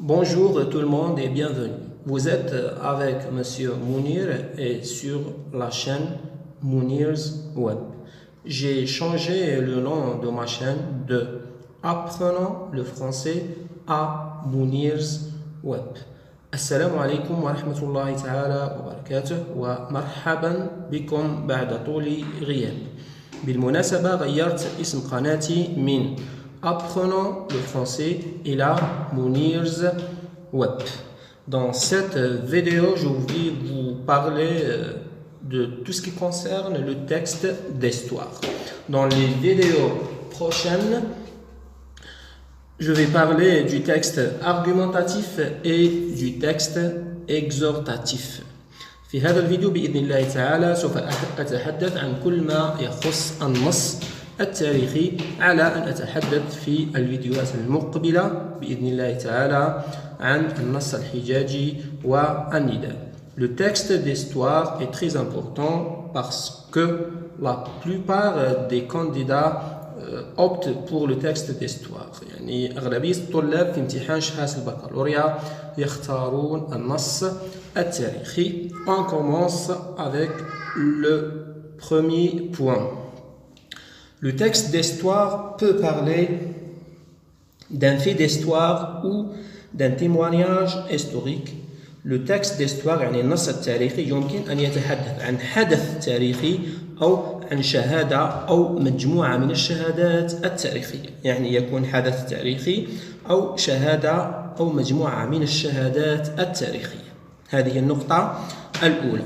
Bonjour tout le monde et bienvenue. Vous êtes avec Monsieur Mounir et sur la chaîne Mounir's Web. J'ai changé le nom de ma chaîne de Apprenons le français à Mounir's Web. السلام عليكم ورحمة الله تعالى وبركاته ومرحبا بكم بعد طول غياب. بالمناسبة غيرت اسم قناتي من Apprenons le français إلى Mounir's Web. Dans cette vidéo, je vais vous parler de tout ce qui concerne le texte d'histoire. Dans les vidéos prochaines, je vais parler du texte argumentatif et du texte exhortatif. في هذا الفيديو بإذن الله تعالى سوف أتحدث عن كل ما يخص النص التاريخي على أن أتحدث في الفيديوهات المقبلة بإذن الله تعالى عن النص الحجاجي والنداء. Le texte d'histoire est très important parce que la plupart des candidats optent pour le texte d'histoire. يعني أغلبية الطلاب في امتحان شهادة البكالوريا يختارون النص التاريخي. On commence avec le premier point. Le texte d'histoire peut parler d'un fait d'histoire ou d'un témoignage historique. Le texte d'histoire يعني النص التاريخي يمكن أن يتحدث عن حدث تاريخي أو عن شهادة أو مجموعة من الشهادات التاريخية. يعني يكون حدث تاريخي أو شهادة أو مجموعة من الشهادات التاريخية. هذه النقطة الأولى.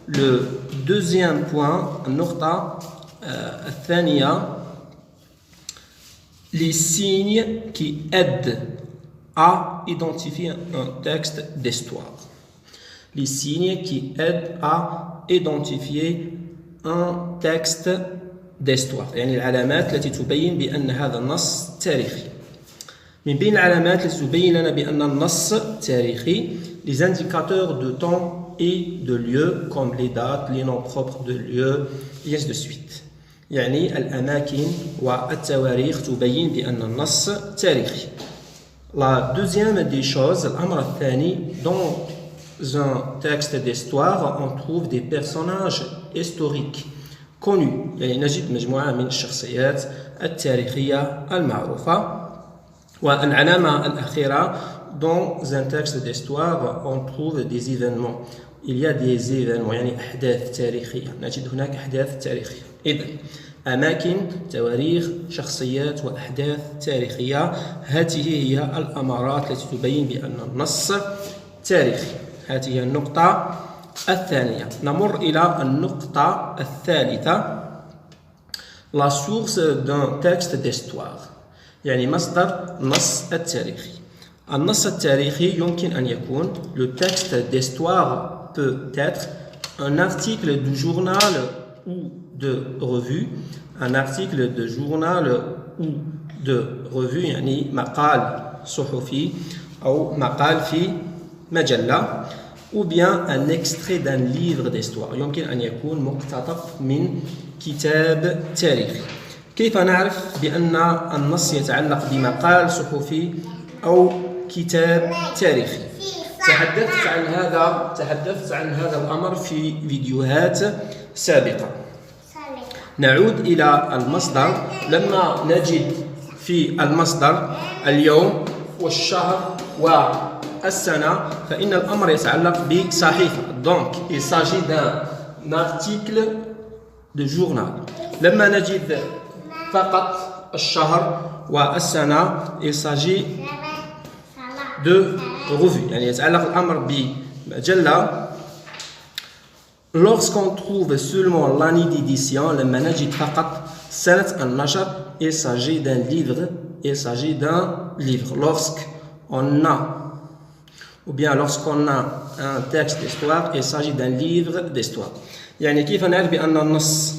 Le deuxième point, النقطة الثانية, les signes qui aident à identifier un texte d'histoire. Les signes qui aident à identifier un texte d'histoire. يعني العلامات التي تبين بأن هذا النص تاريخي. من بين العلامات التي تبين لنا بأن النص تاريخي, les indicateurs de temps et de lieu comme les dates, les noms propres de lieu, et ainsi de suite. يعني الأماكن والتواريخ تبين بأن النص تاريخي. La deuxième des choses, الأمر الثاني, dans un texte d'histoire, on trouve des personnages historiques connus. يعني نجد مجموعة من الشخصيات التاريخية المعروفة. والعلامة الأخيرة, dans un texte d'histoire, on trouve des événements. Il y a des événements, يعني أحداث تاريخية. نجد هناك أحداث تاريخية. إذن أماكن, تواريخ, شخصيات وأحداث تاريخية, هذه هي الأمارات التي تبين بأن النص تاريخي. هذه النقطة الثانية. نمر إلى النقطة الثالثة. La source d'un texte d'histoire. يعني مصدر النص التاريخي. النص التاريخي يمكن أن يكون, le texte d'histoire peut être un article de journal ou de revue, un article de journal ou de revue, يعني مقال صحفي أو مقال في مجلة, ou bien un extrait d'un livre d'histoire. يمكن أن يكون مقتطف من كتاب تاريخي. كيف نعرف بأن النص يتعلق بمقال صحفي أو كتاب تاريخي؟ تحدثت عن هذا الأمر في فيديوهات سابقة. نعود إلى المصدر. لما نجد في المصدر اليوم والشهر والسنة فإن الأمر يتعلق بصحيفة. Donc il s'agit d'un article de journal. لما نجد فقط الشهر والسنة il s'agit de revue. يعني يتعلق الأمر بمجلة. Lorsqu'on trouve seulement l'année d'édition, لما نجد فقط سنة النشر, il s'agit d'un livre. Il s'agit d'un livre. Lorsqu'on a un texte d'histoire, il s'agit d'un livre d'histoire. يعني كيف نعرف بأن النص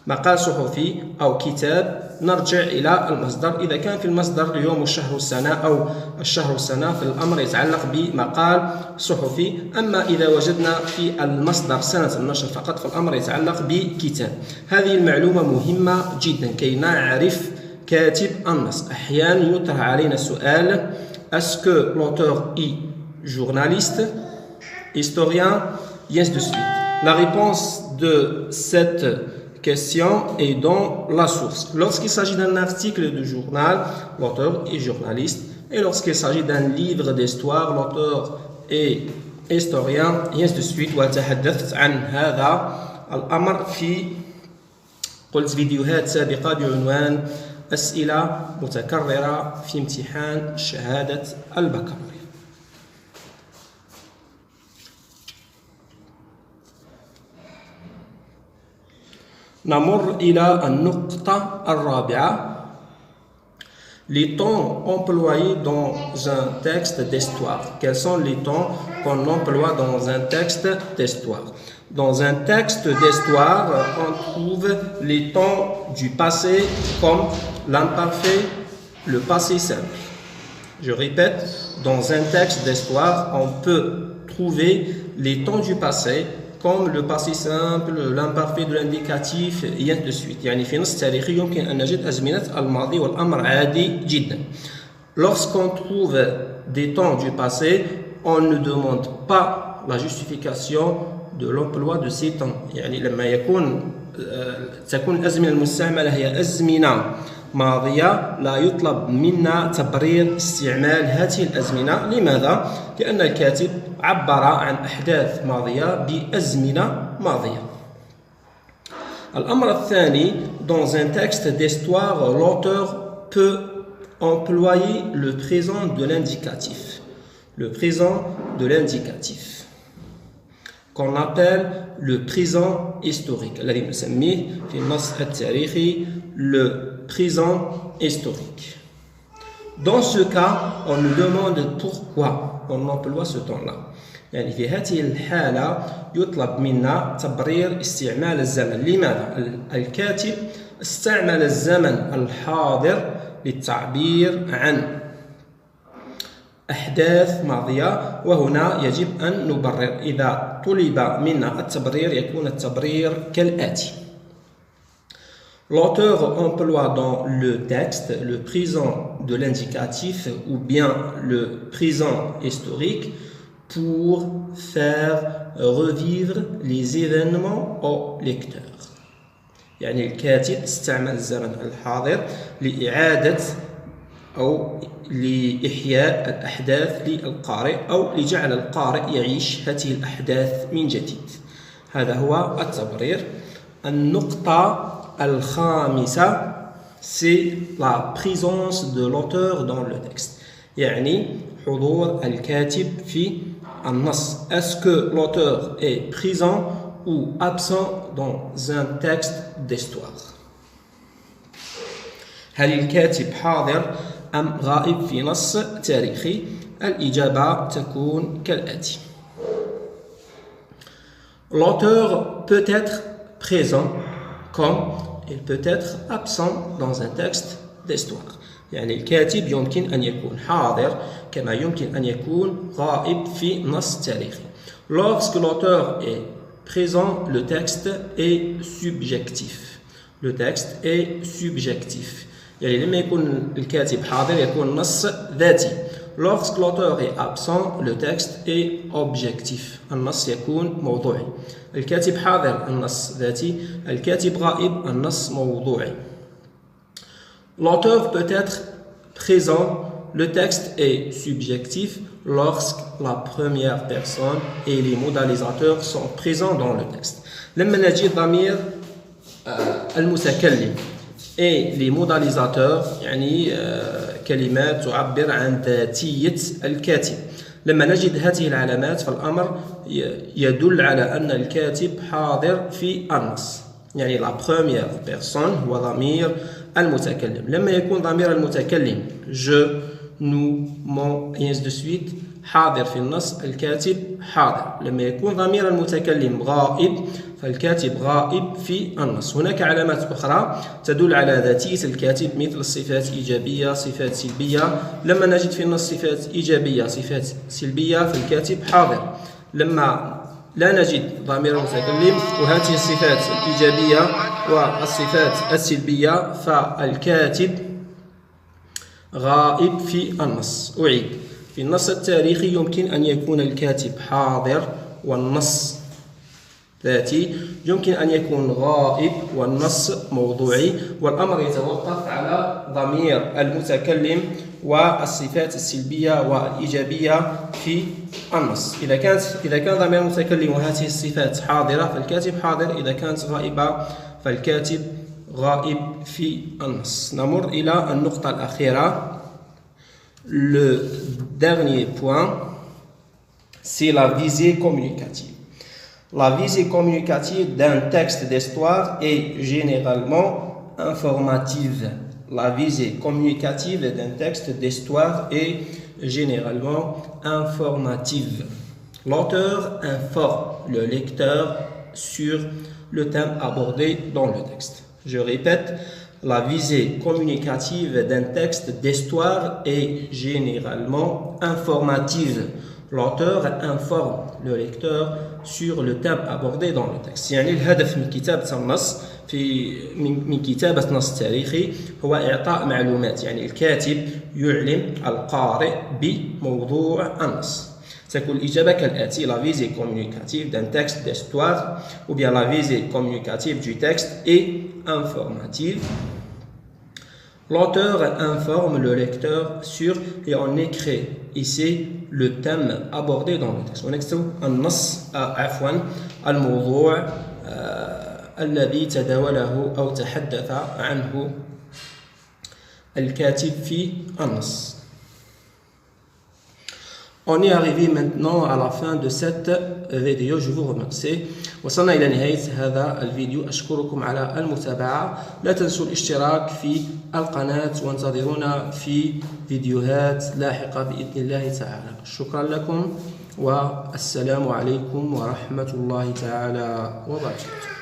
مقال صحفي أو كتاب؟ نرجع إلى المصدر. إذا كان في المصدر اليوم والشهر والسنة أو الشهر والسنة فالأمر يتعلق بمقال صحفي. أما إذا وجدنا في المصدر سنة النشر فقط فالأمر يتعلق بكتاب. هذه المعلومة مهمة جدا كي نعرف كاتب النص. أحيانا يطرح علينا سؤال est-ce que l'auteur est journaliste, historien, et ainsi de suite. La réponse de cette question est dans la source. Lorsqu'il s'agit d'un article de journal, l'auteur est journaliste. Et lorsqu'il s'agit d'un livre d'histoire, l'auteur est historien, et ainsi de suite. وتحدثت عن هذا الأمر في قلت فيديوهات سابقة بعنوان أسئلة متكررة في امتحان شهادة البكالوريا. نمر إلى النقطة الرابعة. Les temps employés dans un texte d'histoire. Quels sont les temps qu'on emploie dans un texte d'histoire? Dans un texte d'histoire, on trouve les temps du passé comme l'imparfait, le passé simple. Je répète, dans un texte d'histoire, on peut trouver les temps du passé comme le passé simple, l'imparfait de l'indicatif, et ainsi de suite. يعني في نص تاريخي يمكن أن نجد أزمنة الماضي والأمر عادي جدا. Lorsqu'on trouve des temps du passé, on ne demande pas la justification de l'emploi de ces temps. يعني لما تكون الأزمنة المستعملة هي أزمنة ماضية لا يطلب منا تبرير استعمال هذه الأزمنة. لماذا؟ لأن الكاتب عبر عن أحداث ماضية بأزمنة ماضية. الأمر الثاني, dans un texte d'histoire, l'auteur peut employer le présent de l'indicatif. Le présent de l'indicatif, qu'on appelle le présent historique. الذي نسميه في النص التاريخي le présent historique. Dans ce cas, on nous demande pourquoi on emploie ce temps-là. يعني في هذه الحالة يطلب منا تبرير استعمال الزمن. لماذا؟ الكاتب استعمل الزمن الحاضر للتعبير عن أحداث ماضية، وهنا يجب أن نبرر. إذا طلب منا التبرير يكون التبرير كالآتي. L'auteur emploie dans le texte le présent de l'indicatif ou bien le présent historique pour faire revivre les événements au lecteur. يعني الكاتب استعمل الزمن الحاضر لإعادة أو لإحياء الأحداث للقارئ أو لجعل القارئ يعيش هذه الأحداث من جديد. هذا هو التبرير. النقطة الخامسة, c'est la présence de l'auteur dans le texte. يعني حضور الكاتب في النص. Est-ce que l'auteur est présent ou absent dans un texte d'histoire? هل الكاتب حاضر أم غائب في نص تاريخي؟ الإجابة تكون كالآتي. L'auteur peut être présent comme il peut être absent dans un texte d'histoire. يعني الكاتب يمكن أن يكون حاضر كما يمكن أن يكون غائب في نص تاريخي. Lorsque l'auteur est présent, le texte est subjectif. Le texte est subjectif. يعني لما يكون الكاتب حاضر يكون النص ذاتي. Lorsque l'auteur est absent, le texte est objectif. النص يكون موضوعي. الكاتب حاضر النص ذاتي، الكاتب غائب النص موضوعي. L'auteur peut être présent, le texte est subjectif lorsque la première personne et les modalisateurs sont présents dans le texte. لما نجد ضمير المتكلم et les modalisateurs يعني كلمات تعبر عن ذاتية الكاتب. لما نجد هذه العلامات فالأمر يدل على أن الكاتب حاضر في النص. يعني la première personne هو ضمير المتكلم. لما يكون ضمير المتكلم je, nous, mon et ainsi de suite حاضر في النص الكاتب حاضر. لما يكون ضمير المتكلم غائب فالكاتب غائب في النص. هناك علامات أخرى تدل على ذاتية الكاتب مثل الصفات إيجابية صفات سلبية. لما نجد في النص صفات إيجابية صفات سلبية فالكاتب حاضر. لما لا نجد ضمير المتكلم وهذه الصفات الإيجابية والصفات السلبية فالكاتب غائب في النص. أعيد: في النص التاريخي يمكن أن يكون الكاتب حاضر والنص ذاتي، يمكن أن يكون غائب والنص موضوعي، والأمر يتوقف على ضمير المتكلم والصفات السلبية والإيجابية في النص. إذا كان ضمير المتكلم وهذه الصفات حاضرة فالكاتب حاضر، إذا كانت غائبة فالكاتب غائب في النص. نمر إلى النقطة الأخيرة. Le dernier point, c'est la visée communicative. La visée communicative d'un texte d'histoire est généralement informative. La visée communicative d'un texte d'histoire est généralement informative. L'auteur informe le lecteur sur le thème abordé dans le texte. Je répète, la visée communicative d'un texte d'histoire est généralement informative. L'auteur informe le lecteur sur le thème abordé dans le texte. يعني الهدف من كتابة النص من كتابة نص تاريخي هو إعطاء معلومات، يعني الكاتب يعلم القارئ بموضوع النص. تكون الإجابة كالآتي: la visée communicative d'un texte d'histoire ou bien la visée communicative du texte est informative. L'auteur informe le lecteur sur, et on écrit ici le thème abordé dans le texte. ونكتب النص عفوا الموضوع الذي تداوله أو تحدث عنه الكاتب في النص. On est arrivé maintenant à la fin de cette vidéo. Je vous remercie. وصلنا إلى نهاية هذا الفيديو. أشكركم على المتابعة. لا تنسوا الاشتراك في القناة وانتظرونا في فيديوهات لاحقة بإذن الله تعالى. شكرا لكم والسلام عليكم ورحمة الله تعالى وبركاته.